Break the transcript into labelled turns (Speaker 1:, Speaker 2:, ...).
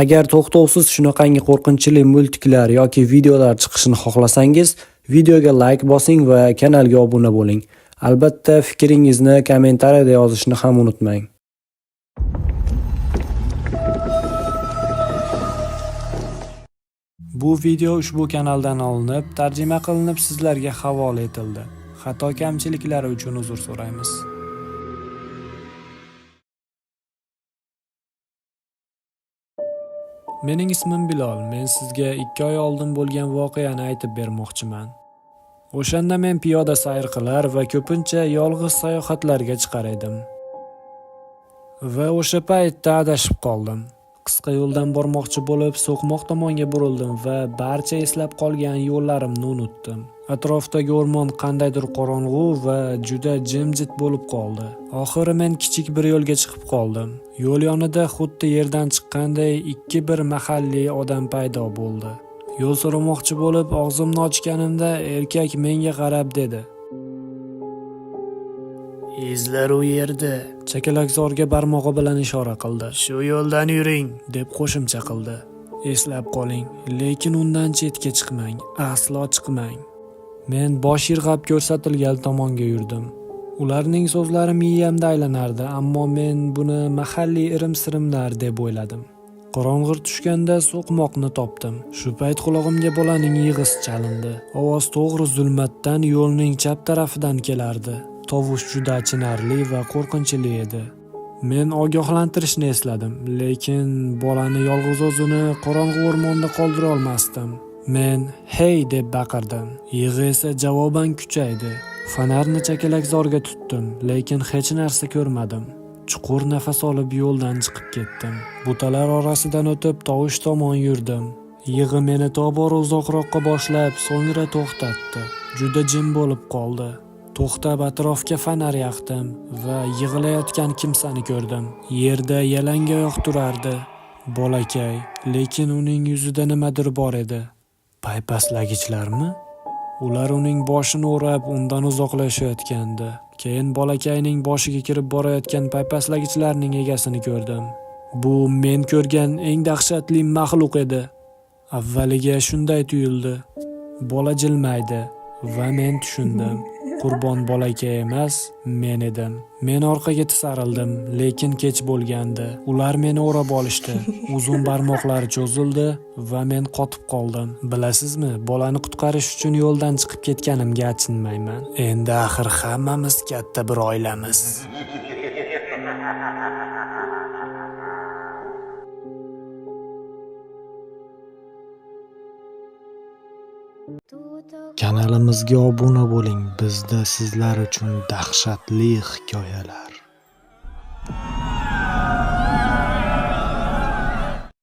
Speaker 1: Agar to'xtovsiz shunaqangi qo'rqinchli multiklar yoki videolar chiqishini xohlasangiz, videoga like bosing va kanalga obuna bo'ling. Albatta, fikringizni kommentariyada yozishni ham unutmang. Bu video ushbu kanaldan olinib, tarjima qilinib sizlarga havola etildi. Xato kamchiliklari uchun uzr so'raymiz. Mening ismim Bilol. Men sizga 2 oy oldin bo'lgan voqeani aytib bermoqchiman. O'shanda men piyoda sayr qilar va ko'pincha yolg'iz sayohatlarga chiqar edim. Va o'sha paytda adashib qoldim. Qisqa yo'ldan bormoqchi bo'lib, so'qmoq tomonga burildim va barcha eslab qolgan yo'llarimni unutdim. Atrofdagi o'rmon qandaydir qorong'u va juda jimjit bo'lib qoldi. Oxiri men kichik bir yo'lga chiqib qoldim. Yo'l yonida xuddi yerdan chiqqanday bir mahalliy odam paydo bo'ldi. Yo'l so'ramoqchi bo'lib og'zimni ochganimda erkak menga qarab dedi: "Izlar u yerda." Chakalakzorga barmog'i bilan ishora qildi. "Shu yo'ldan yuring", deb qo'shimcha qildi. Eslab qoling, lekin undan chetga chiqmang, aslo chiqmang. Men bosh irg'ab ko'rsatilgan tomonga yurdim. Ularning so'zlari miyamda aylanardi, ammo men buni mahalliy irim-sirimlar deb o'yladim. Qorong'ir tushganda so'qmoqni topdim. Shu payt qulog'imga bolaning yig'isi chalindi. Ovoz to'g'ri zulmatdan yo'lning chap tarafidan kelardi. Tovush juda achinarli va qo'rqinchli edi. Men ogohlantirishni esladim, lekin bolani yolg'iz o'zini qorong'u o'rmonda qoldira olmasdim. Men "Hey" deb baqirdim. Yig'i esa javoban kuchaydi. Fonarni chakalakzorga tutdim, lekin hech narsa ko'rmadim. Chuqur nafas olib yo'ldan chiqib ketdim. Butalar orasidan o'tib tovush tomon yurdim. Yig'i meni tobora uzoqroqqa boshlab, so'ngra to'xtatdi. Juda jim bo'lib qoldi. To'xtab atrofga fonar yoqdim va yig'layotgan kimsani ko'rdim. Yerda yalangoyoq turardi. Bolakay, lekin uning yuzida nimadir bor edi. Paypaslagichlarmi? Ular uning boshini o'rab, undan uzoqlashayotgandi. Keyin bolakayning boshiga kirib borayotgan paypaslagichlarning egasini ko'rdim. Bu men ko'rgan eng dahshatli maxluq edi. Avvaliga shunday tuyuldi. Bola jilmaydi va men tushundim. Qurbon bolakay emas, men edim. Men orqaga tisarildim, lekin kech bo'lgandi. Ular meni o'rab olishdi. Uzun barmoqlari cho'zildi va men qotib qoldim. Bilasizmi, bolani qutqarish uchun yo'ldan chiqib ketganimga achinmayman. Endi axir hammamiz katta bir oilamiz. Kanalimizga obuna bo'ling. Bizda sizlar uchun dahshatli hikoyalar